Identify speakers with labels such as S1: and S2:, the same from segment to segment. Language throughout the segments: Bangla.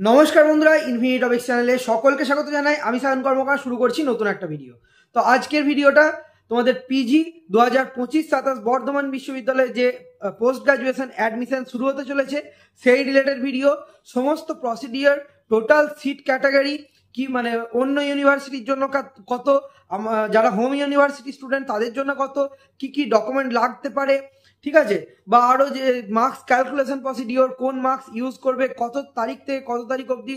S1: নমস্কার বন্ধুরা, ইনফিনিটি টপিক্স চ্যানেলে সকলকে স্বাগত জানাই। আমি সায়ন কর্মকার শুরু করছি নতুন একটা ভিডিও। তো আজকের ভিডিওটা তোমাদের পিজি 2025-27 বর্ধমান বিশ্ববিদ্যালয়ে যে পোস্ট গ্রাজুয়েশন অ্যাডমিশন শুরু হতে চলেছে সেই রিলেটেড ভিডিও। সমস্ত প্রসিডিওর, টোটাল সিট ক্যাটাগরি কি, মানে অন্য ইউনিভার্সিটির জন্য কত, যারা হোম ইউনিভার্সিটি স্টুডেন্ট তাদের জন্য কত, কি কি ডকুমেন্ট লাগতে পারে, ঠিক আছে, বা আরও যে মার্কস ক্যালকুলেশন প্রসিডিওর, কোন মার্কস ইউজ করবে, কত তারিখ থেকে কত তারিখ অবধি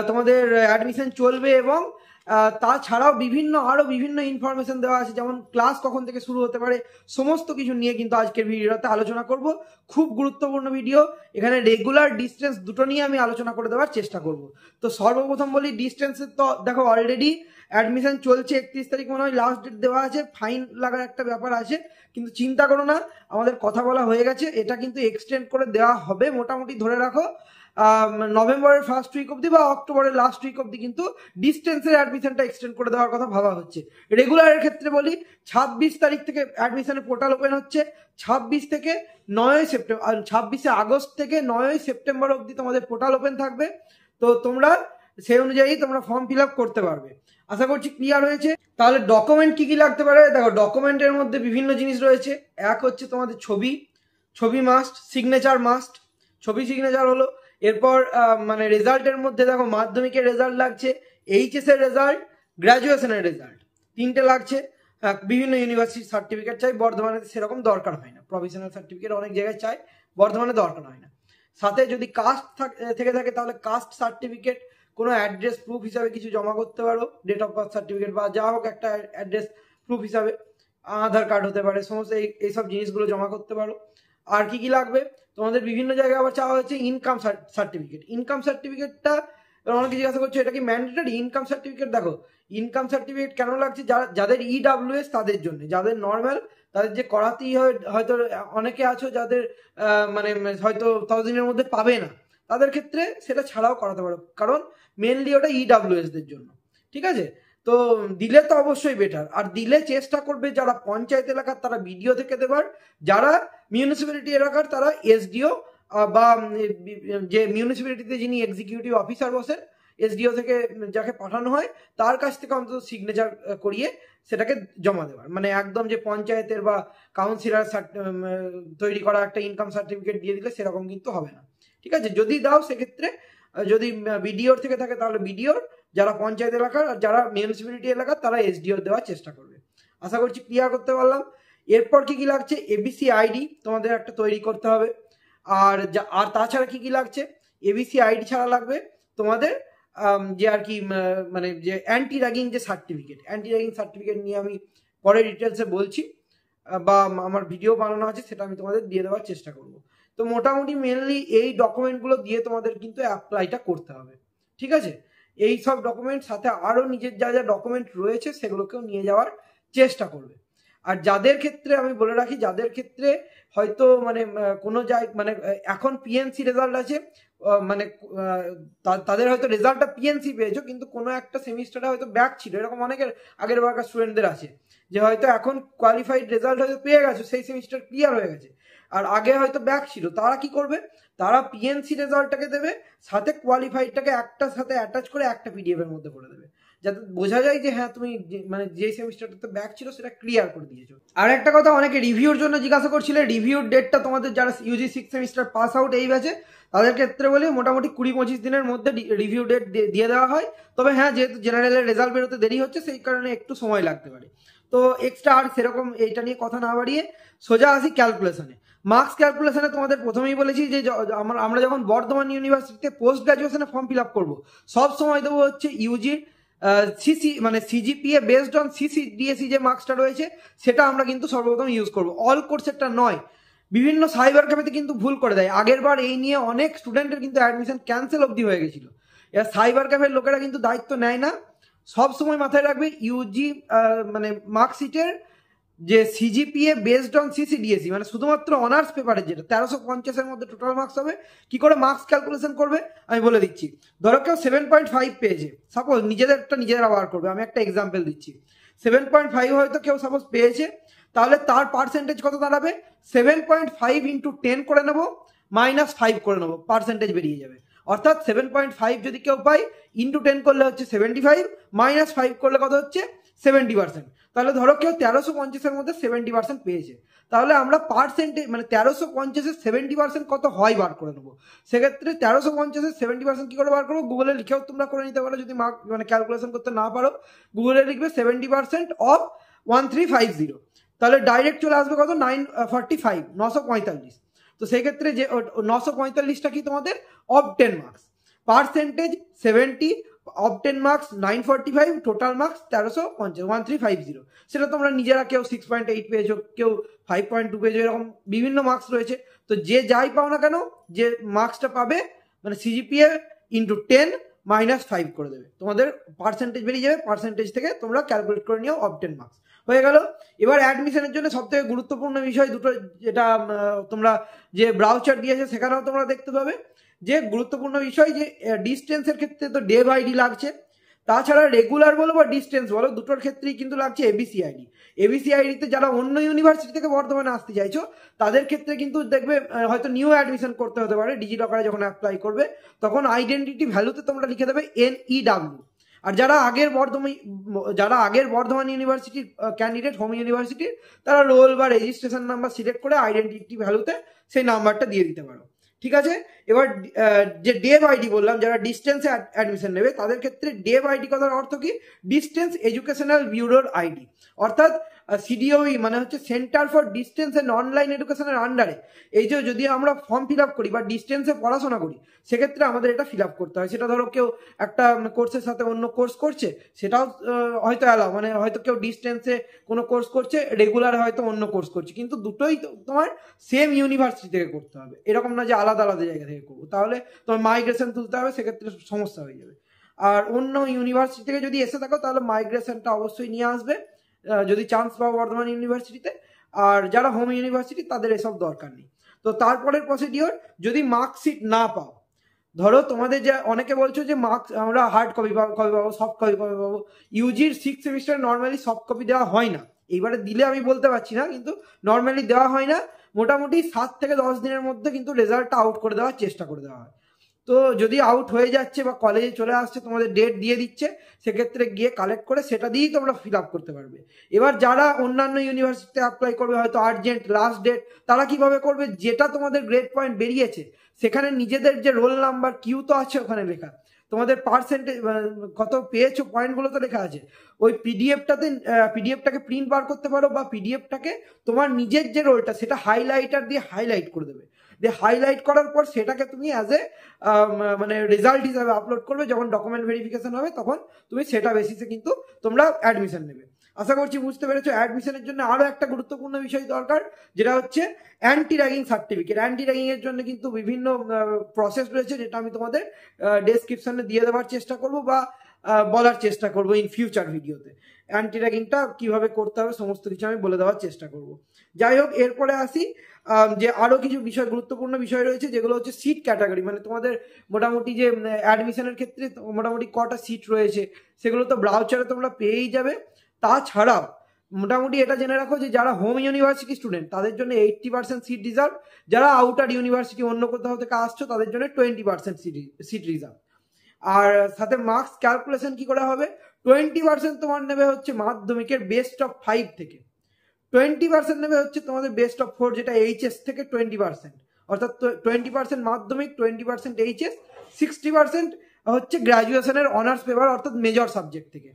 S1: তোমাদের অ্যাডমিশন চলবে, এবং তাছাড়াও আরও বিভিন্ন ইনফরমেশন দেওয়া আছে, যেমন ক্লাস কখন থেকে শুরু হতে পারে, সমস্ত কিছু নিয়ে কিন্তু আজকের ভিডিওতে আলোচনা করব। খুব গুরুত্বপূর্ণ ভিডিও। এখানে রেগুলার ডিস্টেন্স দুটো নিয়ে আমি আলোচনা করে দেওয়ার চেষ্টা করব। তো সর্বপ্রথম বলি, ডিস্টেন্সের তো দেখো অলরেডি অ্যাডমিশন চলছে, 31 তারিখ মনে হয় লাস্ট ডেট দেওয়া আছে। ফাইন লাগার একটা ব্যাপার আছে, কিন্তু চিন্তা করো না, আমাদের কথা বলা হয়ে গেছে, এটা কিন্তু এক্সটেন্ড করে দেওয়া হবে। মোটামুটি ধরে রাখো নভেম্বরের ফার্স্ট উইক অবধি বা অক্টোবরের লাস্ট উইক অবধি কিন্তু ডিস্টেন্সের অ্যাডমিশনটা এক্সটেন্ড করে দেওয়ার কথা ভাবা হচ্ছে। রেগুলারের ক্ষেত্রে বলি, 26 তারিখ থেকে অ্যাডমিশনের পোর্টাল ওপেন হচ্ছে। 26 থেকে 9 সেপ্টেম্বর, 26 আগস্ট থেকে 9 সেপ্টেম্বর অবধি তোমাদের পোর্টাল ওপেন থাকবে। তো তোমরা সেই অনুযায়ী তোমরা ফর্ম ফিল আপ করতে পারবে। আশা করছি ক্লিয়ার হয়েছে। তাহলে ডকুমেন্ট কি কি লাগতে পারে দেখো। ডকুমেন্টের মধ্যে বিভিন্ন জিনিস রয়েছে। এক হচ্ছে তোমাদের ছবি মাস্ট, সিগনেচার মাস্ট। ছবি সিগনেচার হলো। এরপর মানে রেজাল্টের মধ্যে দেখো, মাধ্যমিকের রেজাল্ট লাগছে, এইচএস এর রেজাল্ট, গ্র্যাজুয়েশনের রেজাল্ট, তিনটে লাগছে। বিভিন্ন ইউনিভার্সিটি সার্টিফিকেট চাই, বর্ধমানে সেরকম দরকার হয় না। প্রফেশনাল সার্টিফিকেট অনেক জায়গায় চাই, বর্ধমানে দরকার হয় না। সাথে যদি কাস্ট থেকে থাকে তাহলে কাস্ট সার্টিফিকেট, কোনো অ্যাড্রেস প্রুফ হিসাবে কিছু জমা করতে পারো, ডেট অফ বার্থ সার্টিফিকেট বা যা হোক একটা অ্যাড্রেস প্রুফ হিসাবে, আধার কার্ড হতে পারে, সমস্ত এইসব জিনিসগুলো জমা করতে পারো। আর কি কি লাগবে তোমাদের, বিভিন্ন জায়গায় আবার চাওয়া হচ্ছে ইনকাম সার্টিফিকেট। ইনকাম সার্টিফিকেটটা অনেকে জিজ্ঞাসা করছে এটা কি ম্যান্ডেটরি। ইনকাম সার্টিফিকেট দেখো, ইনকাম সার্টিফিকেট কেন লাগছে, যাদের ইডাব্লিউএস তাদের জন্য। যাদের নর্মাল, তাদের যে করাতেই হয়, হয়তো অনেকে আছো যাদের মানে হয়তো ততদিনের মধ্যে পাবে না, তাদের ক্ষেত্রে সেটা ছাড়াও করাতে পারো, কারণ মেনলি ওটা ইডাব্লিউএস দের জন্য। ঠিক আছে, তো দিলে তো অবশ্যই বেটার। আর দিলে চেষ্টা করবে যারা পঞ্চায়েত এলাকার তারা বিডিও থেকে দেবার, যারা মিউনিসিপ্যালিটি এলাকার তারা এসডিও বা যে মিউনিসিপ্যালিটিতে যিনি এক্সিকিউটিভ অফিসার বসেন, এসডিও থেকে যাকে পাঠানো হয় তার কাছ থেকে অন্তত সিগনেচার করিয়ে সেটাকে জমা দেওয়ার। মানে একদম যে পঞ্চায়েতের বা কাউন্সিলর তৈরি করা একটা ইনকাম সার্টিফিকেট দিয়ে দিলে সেরকম কিন্তু হবে না। ঠিক আছে, যদি দাও সেক্ষেত্রে, যদি বিডিওর থেকে থাকে তাহলে বিডিওর, যারা পঞ্চায়েত এলাকার আর যারা মিউনিসিপ্যালিটি এলাকার তারা এসডিওর দেওয়ার চেষ্টা করবে। আশা করছি ক্লিয়ার করতে পারলাম। এরপর কি কি লাগছে, এবিসি আইডি তোমাদের একটা তৈরি করতে হবে। আর তাছাড়া কি কি লাগছে, এবিসি আইডি ছাড়া লাগবে তোমাদের যে আর কি মানে যে অ্যান্টি র্যাগিং যে সার্টিফিকেট নিয়ে আমি পরে ডিটেলসে বলছি, বা আমার ভিডিও বানানো আছে, সেটা আমি তোমাদের দিয়ে দেওয়ার চেষ্টা করব। তো মোটামুটি মেনলি এই ডকুমেন্টগুলো দিয়ে তোমাদের কিন্তু অ্যাপ্লাইটা করতে হবে। ঠিক আছে, এই সব ডকুমেন্ট সাথে আরও নিজের যা যা ডকুমেন্ট রয়েছে সেগুলোকেও নিয়ে যাওয়ার চেষ্টা করবে। আর যাদের ক্ষেত্রে আমি বলে রাখি, যাদের ক্ষেত্রে হয়তো মানে কোনো মানে এখন পিএনসি রেজাল্ট আছে, মানে তাদের হয়তো রেজাল্টটা পিএনসি পেয়েছো, কিন্তু কোনো একটা সেমিস্টারে হয়তো ব্যাক ছিল, এরকম অনেকের আগের বারকার স্টুডেন্টদের আছে যে হয়তো এখন কোয়ালিফাইড রেজাল্ট হয়তো পেয়ে গেছো, সেই সেমিস্টার ক্লিয়ার হয়ে গেছে, আর আগে হয়তো ব্যাক ছিল। তারা কি করবে, তারা পিএনসি রেজাল্টটাকে দেবে, সাথে কোয়ালিফাইডটাকে একটার সাথে অ্যাটাচ করে একটা পিডিএফ এর মধ্যে করে দেবে, যাতে বোঝা যায় যে হ্যাঁ তুমি মানে যে সেমিস্টারটাতে ব্যাক ছিল সেটা ক্লিয়ার করে দিয়েছো। আর একটা কথা, অনেকে রিভিউর জন্য জিজ্ঞাসা করছিলে, রিভিউর ডেটটা তোমাদের যারা ইউজি 6 সেমিস্টার পাস আউট এই ব্যাচে তাদের ক্ষেত্রে বলি মোটামুটি 20-25 দিনের মধ্যে রিভিউ ডেট দিয়ে দেওয়া হয়। তবে হ্যাঁ, যেহেতু জেনারেলের রেজাল্ট বেরোতে দেরি হচ্ছে সেই কারণে একটু সময় লাগতে পারে। তো এক্সট্রা আর সেরকম এইটা নিয়ে কথা না বাড়িয়ে সোজা আসি ক্যালকুলেশনে। মার্কস ক্যালকুলেশনে তোমাদের প্রথমেই বলেছি যে আমরা যখন বর্ধমান ইউনিভার্সিটিতে পোস্ট গ্রাজুয়েশনে ফর্ম ফিল আপ করবো, সব সময় দেবো হচ্ছে ইউজির সিসি মানে সিজিপিএ বেসড অন সিসিডিএসি যে মার্কসটা রয়েছে সেটা আমরা কিন্তু সর্বপ্রথম ইউজ করবো, অল কোর্সেরটা নয়। বিভিন্ন সাইবার ক্যাফেতে কিন্তু ভুল করে দেয়। আগের বার এই নিয়ে অনেক স্টুডেন্টের কিন্তু অ্যাডমিশন ক্যান্সেল অবধি হয়ে গেছিল। এবার সাইবার ক্যাফের লোকেরা কিন্তু দায়িত্ব নেয় না। সব সময় মাথায় রাখবে, ইউজি মানে মার্কশিটের যে সিজিপিএ বেসড অন সিসিডিএসি মানে শুধুমাত্র অনার্স পেপারের যেটা 1350-এর মধ্যে টোটাল মার্কস হবে। কি করে মার্কস ক্যালকুলেশন করবে আমি বলে দিচ্ছি। ধরো কেউ 7.5 পেয়েছে, সাপোজ নিজেরা বার করবে, আমি একটা এক্সাম্পল দিচ্ছি। 7.5 হয়তো কেউ সাপোজ পেয়েছে, তাহলে তার পার্সেন্টেজ কত দাঁড়াবে, 7.5 × 10 করে নেবো, -5 করে নেবো, পার্সেন্টেজ বেরিয়ে যাবে। অর্থাৎ 7.5 যদি কেউ পাই ইন্টু 10 করলে হচ্ছে 75, -5 করলে কত হচ্ছে 70%। তাহলে ধরো কেউ 1350-এর মধ্যে 70% পেয়েছে, তাহলে আমরা পার্সেন্টেজ মানে 1350-এর 70% কত হয় বার করে নেবো। সেক্ষেত্রে 1350-এর 70% কি করে বার করবো, গুগলে লিখেও তোমরা করে নিতে পারো। যদি মানে ক্যালকুলেশন করতে না পারো, গুগলে লিখবে 70% অফ 1350, তাহলে ডাইরেক্ট চলে আসবে কত 945, 945। তো সেই ক্ষেত্রে যে 945টা কি তোমাদের of 10 marks, percentage 70, of 10 marks 945, total marks 1350, 1350। সেটা তোমরা নিজেরা কেউ 6.8 পেয়েছো, কেউ 5.2 পেয়েছো, এরকম বিভিন্ন মার্কস রয়েছে। তো যে যাই পাও না কেন, যে মার্কসটা পাবে মানে সিজিপিএ ইন্টু 10 -5 করে দেবে, তোমাদের পার্সেন্টেজ বেরিয়ে যাবে। পার্সেন্টেজ থেকে তোমরা ক্যালকুলেট করে নিও অফ 10 মার্কস হয়ে গেল। এবার অ্যাডমিশনের জন্য সব থেকে গুরুত্বপূর্ণ বিষয় দুটো, যেটা তোমরা যে ব্রাউচার দিয়েছে সেখানেও তোমরা দেখতে পাবে যে গুরুত্বপূর্ণ বিষয় যে ডিস্টেন্সের ক্ষেত্রে তো ডে বাই ডি লাগছে, তাছাড়া রেগুলার বলো বা ডিস্টেন্স বলো দুটোর ক্ষেত্রেই কিন্তু লাগছে এবিসিআইডি। এবিসিআইডিতে যারা অন্য ইউনিভার্সিটি থেকে বর্ধমানে আসতে চাইছো তাদের ক্ষেত্রে কিন্তু দেখবে হয়তো নিউ অ্যাডমিশন করতে হতে পারে, ডিজিলকারে যখন অ্যাপ্লাই করবে তখন আইডেন্টিটি ভ্যালুতে তোমরা লিখে দেবে NEW। আর যারা আগের বর্ধমান ইউনিভার্সিটির ক্যান্ডিডেট হোম ইউনিভার্সিটির, তারা রোল বা রেজিস্ট্রেশন নাম্বার সিলেক্ট করে আইডেন্টিটি ভ্যালুতে সেই নাম্বারটা দিয়ে দিতে পারো। ঠিক আছে, এবার যে ডে বাই ডি বললাম, যারা ডিস্টেন্সে অ্যাডমিশন নেবে তাদের ক্ষেত্রে ডে বাই ডি কথার অর্থ কি, ডিস্টেন্স এডুকেশনাল ব্যুরোর আইডি, অর্থাৎ সিডিওই মানে হচ্ছে centre for distance and online এডুকেশনের আন্ডারে এই যে যদি আমরা ফর্ম ফিল আপ করি বা ডিস্টেন্সে পড়াশোনা করি, সেক্ষেত্রে আমাদের এটা ফিল আপ করতে হয়। সেটা ধরো কেউ একটা কোর্সের সাথে অন্য কোর্স করছে, সেটাও হয়তো অ্যালাউ, মানে হয়তো কেউ ডিস্টেন্সে কোনো কোর্স করছে, রেগুলার হয়তো অন্য কোর্স করছে, কিন্তু দুটোই তোমার সেম ইউনিভার্সিটি থেকে করতে হবে, এরকম না যে আলাদা আলাদা জায়গা থেকে করবো, তাহলে তোমার মাইগ্রেশন তুলতে হবে, সেক্ষেত্রে সমস্যা হয়ে যাবে। আর অন্য ইউনিভার্সিটি থেকে যদি এসে থাকো তাহলে মাইগ্রেশনটা অবশ্যই নিয়ে আসবে যদি চান্স পাও বর্ধমান ইউনিভার্সিটিতে। আর যারা হোম ইউনিভার্সিটি তাদের এসব দরকার নেই। তো তারপরের প্রসিডিওর, যদি মার্কশিট না পাও, ধরো তোমাদের যে অনেকে বলছো যে মার্কস আমরা হার্ড কপি পাবো, সফট কপি পাবো, ইউজির 6th semester normally soft copy দেওয়া হয় না, এইবারে দিলে আমি বলতে পারছি না, কিন্তু নর্মালি দেওয়া হয় না। মোটামুটি 7 থেকে 10 দিনের মধ্যে কিন্তু রেজাল্টটা আউট করে দেওয়ার চেষ্টা করে দেওয়া হয়। তো যদি আউট হয়ে যাচ্ছে বা কলেজে চলে আসছে, তোমাদের ডেট দিয়ে দিচ্ছে, সেক্ষেত্রে গিয়ে কালেক্ট করে সেটা দিয়েই তোমরা ফিল আপ করতে পারবে। এবার যারা অন্যান্য ইউনিভার্সিটিতে অ্যাপ্লাই করবে, হয়তো আর্জেন্ট লাস্ট ডেট, তারা কিভাবে করবে, যেটা তোমাদের গ্রেড পয়েন্ট বেরিয়েছে সেখানে নিজেদের যে রোল নাম্বার কিউ তো আছে ওখানে লেখা, তোমাদের পার্সেন্টেজ কত পেয়েছো পয়েন্টগুলো তো লেখা আছে, ওই পিডিএফটাকে প্রিন্ট বার করতে পারো, বা পিডিএফটাকে তোমার নিজের যে রোলটা সেটা হাইলাইটার দিয়ে হাইলাইট করে দেবে, দিয়ে হাইলাইট করার পর সেটাকে তুমি অ্যাজ এ মানে রেজাল্ট হিসাবে আপলোড করবে। যখন ডকুমেন্ট ভেরিফিকেশন হবে তখন তুমি সেটা বেসিসে কিন্তু তোমরা অ্যাডমিশন নেবে। আশা করছি বুঝতে পেরেছো। অ্যাডমিশনের জন্য আরো একটা গুরুত্বপূর্ণ বিষয় দরকার, যেটা হচ্ছে anti ragging certificate. Anti ragging এর জন্য কিন্তু বিভিন্ন প্রসেস রয়েছে, যেটা আমি তোমাদের ডেসক্রিপশনে দিয়ে দেওয়ার চেষ্টা করব বা বলার চেষ্টা করব ইন ফিউচার ভিডিওতে। অ্যান্টি র্যাগিংটা কিভাবে করতে হবে সমস্ত কিছু আমি বলে দেওয়ার চেষ্টা করব। যাই হোক, এরপরে আসি যে আরো কিছু বিষয়, গুরুত্বপূর্ণ বিষয় রয়েছে, যেগুলো হচ্ছে সিট ক্যাটাগরি, মানে তোমাদের মোটামুটি যে অ্যাডমিশনের ক্ষেত্রে মোটামুটি কটা সিট রয়েছে সেগুলো তো ব্রাউচারে তোমরা পেয়েই যাবে। তাছাড়াও মোটামুটি এটা জেনে রাখো যে যারা হোম ইউনিভার্সিটি স্টুডেন্ট তাদের জন্য 80% সিট রিজার্ভ, যারা আউটার ইউনিভার্সিটি অন্য কোথাও থেকে আসছো তাদের জন্য 20% সিট রিজার্ভ। আর সাথে মার্কস ক্যালকুলেশন কি করে হবে, 20% তোমার নেবে হচ্ছে মাধ্যমিকের বেস্ট অফ 5 থেকে, 20% নেবে হচ্ছে তোমাদের বেস্ট অফ 4 যেটা এইচএস থেকে 20%, অর্থাৎ 20% মাধ্যমিক, 20% এইচএস, 60% হচ্ছে গ্রাজুয়েশনের অনার্স পেপার অর্থাৎ মেজর সাবজেক্ট থেকে।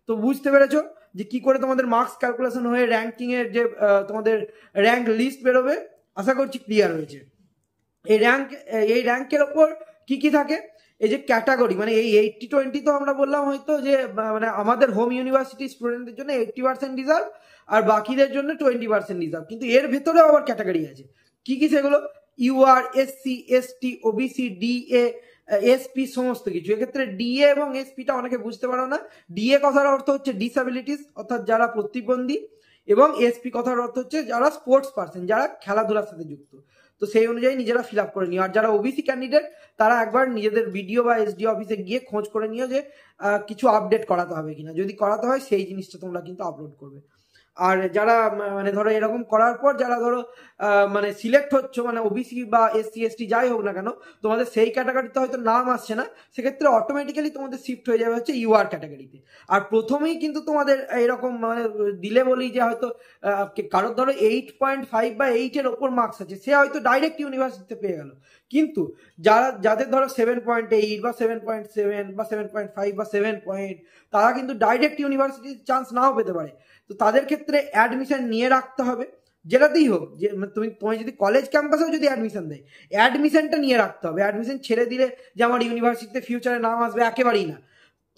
S1: তো বুঝতে পেরেছো যে কি করে তোমাদের মার্কস ক্যালকুলেশন হয়ে র্যাঙ্কিং এর যে তোমাদের র্যাঙ্ক লিস্ট বেরোবে। আশা করছি ক্লিয়ার হয়েছে। এই র্যাঙ্কের ওপর কি কি থাকে, এই যে ক্যাটাগরি, মানে এই 80-20 তো আমরা বললাম হয়তো যে মানে আমাদের হোম ইউনিভার্সিটি স্টুডেন্টদের জন্য 80% রিজার্ভ আর বাকিদের জন্য 20% রিজার্ভ, কিন্তু এর ভেতরেও আবার ক্যাটাগরি আছে। কি কি সেগুলো, UR, SC, ST, OBC, DA, SP, সমস্ত কিছু। এক্ষেত্রে ডিএ এবং এসপিটা অনেকে বুঝতে পারো না। ডিএ কথার অর্থ হচ্ছে ডিসএবিলিটিস অর্থাৎ যারা প্রতিবন্ধী, এবং এসপি কথার অর্থ হচ্ছে যারা স্পোর্টস পার্সন, যারা খেলাধুলার সাথে যুক্ত। তো সেই অনুযায়ী নিজেরা ফিল আপ করে নিও। আর যারা ওবিসি ক্যান্ডিডেট তারা একবার নিজেদের বিডিও বা এসডি অফিসে গিয়ে খোঁজ করে নিও যে কিছু আপডেট করাতে হবে কিনা, যদি করাতে হয় সেই জিনিসটা তোমরা কিন্তু আপলোড করবে। আর যারা মানে ধরো এরকম করার পর যারা ধরো মানে সিলেক্ট হচ্ছে মানে ওবিসি বা এসসি এসটি যাই হোক না কেন, তোমাদের সেই ক্যাটাগরিতে হয়তো নাম আসছে না, সেক্ষেত্রে অটোমেটিক্যালি তোমাদের শিফট হয়ে যাবে হচ্ছে ইউআর ক্যাটাগরিতে। আর প্রথমেই কিন্তু তোমাদের এরকম মানে দিলে বলি যে হয়তো কারোর ধরো 8.5 বা 8-এর ওপর মার্কস আছে, সে হয়তো ডাইরেক্ট ইউনিভার্সিটিতে পেয়ে গেল। কিন্তু যাদের ধরো 7.8 বা 7.7 বা 7.5 বা 7 পয়েন্ট, তারা কিন্তু ডাইরেক্ট ইউনিভার্সিটির চান্স নাও পেতে পারে। তো তাদের ক্ষেত্রে অ্যাডমিশন নিয়ে রাখতে হবে, যেটাতেই হোক। যে তুমি যদি কলেজ ক্যাম্পাসেও যদি অ্যাডমিশন দেয়, অ্যাডমিশনটা নিয়ে রাখতে হবে। অ্যাডমিশন ছেড়ে দিলে যে আমার ইউনিভার্সিটিতে ফিউচারে নাম আসবে, একেবারেই না।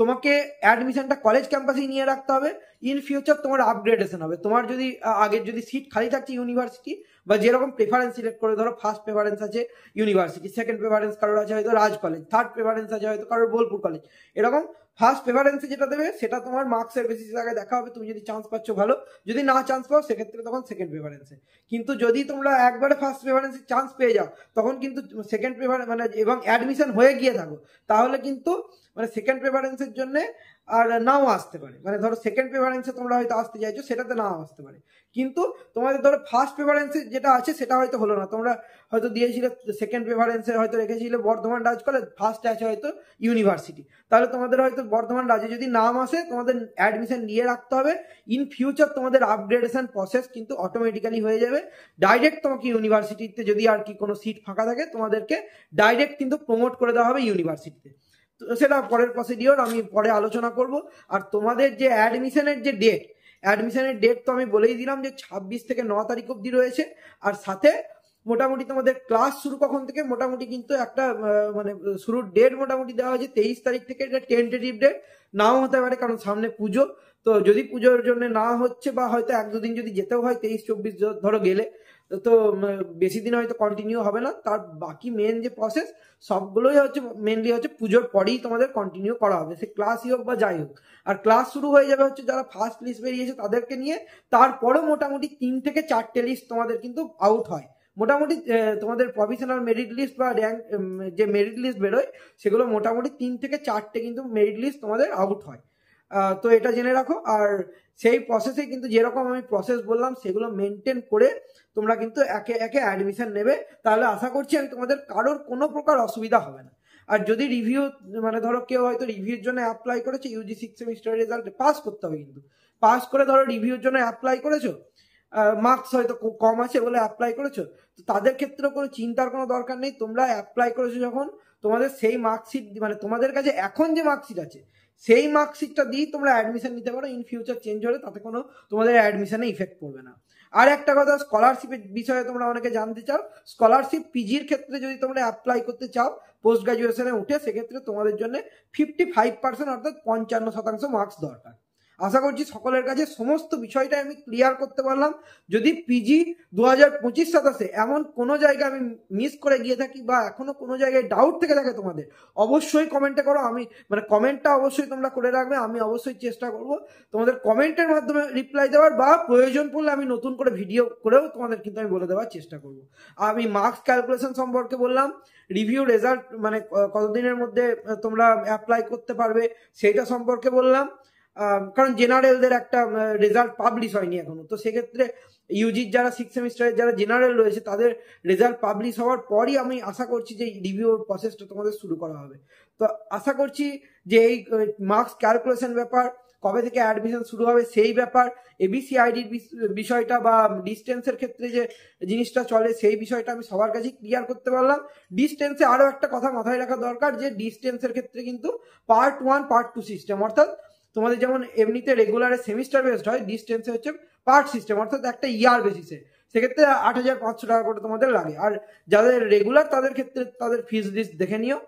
S1: তোমাকে অ্যাডমিশনটা কলেজ ক্যাম্পাসেই নিয়ে রাখতে হবে। ইন ফিউচার তোমার আপগ্রেডেশন হবে। তোমার যদি আগের যদি সিট খালি থাকছে ইউনিভার্সিটি, বা যেরকম প্রেফারেন্স সিলেক্ট করে, ধরো ফার্স্ট প্রেফারেন্স আছে ইউনিভার্সিটি, সেকেন্ড প্রেফারেন্স কারোর আছে হয়তো রাজ কলেজ, থার্ড প্রেফারেন্স আছে হয়তো কারোর বোলপুর কলেজ, এরকম ফার্স্ট প্রেফারেন্সে যেটা দেবে সেটা তোমার মার্কসের বেসিসে আগে দেখা হবে। তুমি যদি চান্স পাচ্ছ ভালো, যদি না চান্স পাও সেক্ষেত্রে তখন সেকেন্ড প্রেফারেন্সে। কিন্তু যদি তোমরা একবারে ফার্স্ট প্রেফারেন্সে চান্স পেয়ে যাও, তখন কিন্তু সেকেন্ড প্রেফারেন্স মানে এবং অ্যাডমিশন হয়ে গিয়ে থাকো, তাহলে কিন্তু মানে সেকেন্ড প্রেফারেন্সের জন্য আর নাও আসতে পারে। মানে ধরো সেকেন্ড প্রেফারেন্সে তোমরা হয়তো আসতে চাইছো, সেটাতে নাও আসতে পারে। কিন্তু তোমাদের ধরো ফার্স্ট প্রেফারেন্সে যেটা আছে সেটা হয়তো হলো না, তোমরা হয়তো দিয়েছিলে সেকেন্ড প্রেফারেন্সে হয়তো রেখেছিলে বর্ধমান রাজ কলেজ, ফার্স্টে আছে হয়তো ইউনিভার্সিটি, তাহলে তোমাদের হয়তো বর্ধমান রাজে যদি নাম আসে, তোমাদের অ্যাডমিশন নিয়ে রাখতে হবে। ইন ফিউচার তোমাদের আপগ্রেডেশন প্রসেস কিন্তু অটোমেটিক্যালি হয়ে যাবে। ডাইরেক্ট তোমাকে ইউনিভার্সিটিতে যদি আর কি কোনো সিট ফাঁকা থাকে, তোমাদেরকে ডাইরেক্ট কিন্তু প্রমোট করে দেওয়া হবে ইউনিভার্সিটিতে। তো সেটা পরের প্রসিডিওর আমি পরে আলোচনা করব। আর তোমাদের যে অ্যাডমিশনের যে ডেট তো আমি বলেই দিলাম যে 26 থেকে 9 তারিখ অবধি রয়েছে। আর সাথে মোটামুটি তোমাদের ক্লাস শুরু কখন থেকে, মোটামুটি কিন্তু একটা মানে শুরুর ডেট মোটামুটি দেওয়া হয়েছে 23 তারিখ থেকে। এটা টেন্টেটিভ ডেট, নাও হতে পারে, কারণ সামনে পুজো। তো যদি পুজোর জন্য না হচ্ছে, বা হয়তো 1-2 দিন যদি যেতেও হয়, 23-24 ধরো গেলে, তো বেশি দিন হয়তো কন্টিনিউ হবে না। তার বাকি মেন যে প্রসেস সবগুলোই হচ্ছে মেনলি হচ্ছে পুজোর পরেই তোমাদের কন্টিনিউ করা হবে, সে ক্লাসই হোক বা যাই হোক। আর ক্লাস শুরু হয়ে যাবে হচ্ছে যারা ফার্স্ট লিস্ট বেরিয়েছে তাদেরকে নিয়ে। তারপরে মোটামুটি 3 থেকে 4টে লিস্ট তোমাদের কিন্তু আউট হয়। মোটামুটি তোমাদের প্রফেশনাল মেরিট লিস্ট বা র্যাঙ্ক যে মেরিট লিস্ট বেরোয়, সেগুলো মোটামুটি 3 থেকে 4টে কিন্তু মেরিট লিস্ট তোমাদের আউট হয়। তো এটা জেনে রাখো। আর সেই প্রসেসে কিন্তু যেরকম আমি প্রসেস বললাম সেগুলো মেনটেন করে তোমরা কিন্তু একে একে অ্যাডমিশন নেবে। তাহলে আশা করছি আমি তোমাদের কারোর কোনো প্রকার অসুবিধা হবে না। আর যদি রিভিউ মানে ধরো কেউ হয়তো রিভিউর জন্য অ্যাপ্লাই করেছে, ইউজি 6 সেমিস্টার রেজাল্ট পাস করতে হবে, কিন্তু পাস করে ধরো রিভিউর জন্য অ্যাপ্লাই করেছো, মার্কস হয়তো কম আছে বলে অ্যাপ্লাই করেছো, তো তাদের ক্ষেত্রে কোনো চিন্তার কোনো দরকার নেই। তোমরা অ্যাপ্লাই করেছো যখন, তোমাদের সেই মার্কশিট মানে তোমাদের কাছে এখন যে মার্কশিট আছে সেই মার্কশিটটা দিয়েই তোমরা অ্যাডমিশন নিতে পারো। ইন ফিউচার চেঞ্জ হলে তাতে কোনো তোমাদের অ্যাডমিশনে ইফেক্ট পড়বে না। আর একটা কথা, স্কলারশিপের বিষয়ে তোমরা অনেকে জানতে চাও। স্কলারশিপ পিজির ক্ষেত্রে যদি তোমরা অ্যাপ্লাই করতে চাও পোস্ট গ্রাজুয়েশনে উঠে, সেক্ষেত্রে তোমাদের জন্য 55% অর্থাৎ 55% মার্কস দরকার। আশা করছি সকলের কাছে সমস্ত বিষয়টা আমি ক্লিয়ার করতে পারলাম। যদি পিজি 2025-27 এমন কোনো জায়গায় আমি মিস করে গিয়ে থাকি বা এখনো কোনো জায়গায় ডাউট থেকে থাকে তোমাদের, অবশ্যই কমেন্টে করো। আমি মানে কমেন্টটা অবশ্যই তোমরা করে রাখবে, আমি অবশ্যই চেষ্টা করব তোমাদের কমেন্টের মাধ্যমে রিপ্লাই দেওয়ার, বা প্রয়োজন পড়লে আমি নতুন করে ভিডিও করেও তোমাদের কিন্তু আমি বলে দেওয়ার চেষ্টা করব। আমি মার্কস ক্যালকুলেশন সম্পর্কে বললাম, রিভিউ রেজাল্ট মানে কতদিনের মধ্যে তোমরা অ্যাপ্লাই করতে পারবে সেইটা সম্পর্কে বললাম। কারণ জেনারেলদের একটা রেজাল্ট পাবলিশ হয়নি এখনো, তো সেক্ষেত্রে ইউজির যারা 6 সেমিস্টারের যারা জেনারেল রয়েছে তাদের রেজাল্ট পাবলিশ হওয়ার পরই আমি আশা করছি যে রিভিউর প্রসেসটা তোমাদের শুরু করা হবে। তো আশা করছি যে এই মার্কস ক্যালকুলেশন ব্যাপার, কবে থেকে অ্যাডমিশন শুরু হবে সেই ব্যাপার, এবিসিআইডির বিষয়টা বা ডিস্টেন্সের ক্ষেত্রে যে জিনিসটা চলে সেই বিষয়টা আমি সবার কাছেই ক্লিয়ার করতে পারলাম। ডিস্টেন্সে আরও একটা কথা মাথায় রাখা দরকার, যে ডিস্টেন্সের ক্ষেত্রে কিন্তু পার্ট 1 পার্ট 2 সিস্টেম, অর্থাৎ তোমাদের যেমন এমনিতে রেগুলারে সেমিস্টার বেসড হয়, ডিস্টেন্সে হচ্ছে পার্ট সিস্টেম, অর্থাৎ একটা ইয়ার বেসিসে। সেক্ষেত্রে 8,500 টাকা করে তোমাদের লাগে। আর যাদের রেগুলার তাদের ক্ষেত্রে তাদের ফিস লিস্ট দেখে নিও।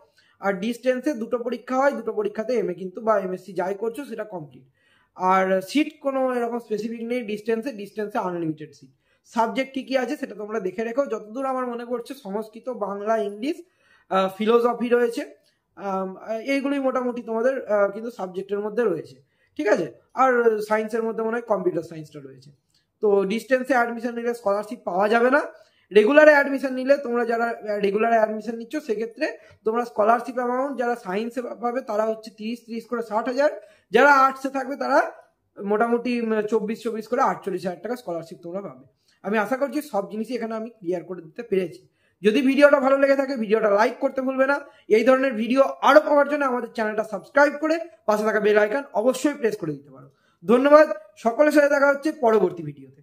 S1: আর ডিস্টেন্সে 2টো পরীক্ষা হয়, 2টো পরীক্ষাতে এমএ কিন্তু বা এমএসসি যাই করছো সেটা কমপ্লিট। আর সিট কোনো এরকম স্পেসিফিক নেই ডিস্টেন্সে আনলিমিটেড সিট। সাবজেক্ট কি কি আছে সেটা তোমরা দেখে রেখো। যতদূর আমার মনে পড়ছে সংস্কৃত, বাংলা, ইংলিশ, ফিলোসফি রয়েছে, এইগুলোই মোটামুটি তোমাদের কিন্তু সাবজেক্টের মধ্যে রয়েছে, ঠিক আছে। আর সায়েন্সের মধ্যে মনে হয় কম্পিউটার সায়েন্সটা রয়েছে। তো ডিস্টেন্সে অ্যাডমিশন নিলে স্কলারশিপ পাওয়া যাবে না। রেগুলারে অ্যাডমিশন নিলে তোমরা যারা রেগুলারে অ্যাডমিশন নিচ্ছ সেক্ষেত্রে তোমরা স্কলারশিপ অ্যামাউন্ট যারা সায়েন্সে পাবে তারা হচ্ছে 30 করে 60,000, যারা আর্টসে থাকবে তারা মোটামুটি 24 করে 48,000 টাকা স্কলারশিপ তোমরা পাবে। আমি আশা করছি সব জিনিসই এখানে আমি ক্লিয়ার করে দিতে পেরেছি। যদি ভিডিওটা ভালো লেগে থাকে ভিডিওটা লাইক করতে ভুলবে না। এই ধরনের ভিডিও আরো পাওয়ার জন্য আমাদের চ্যানেলটা সাবস্ক্রাইব করে পাশে থাকা বেল আইকন অবশ্যই প্রেস করে দিতে পারো। ধন্যবাদ, সকলের সাথে দেখা হচ্ছে পরবর্তী ভিডিওতে।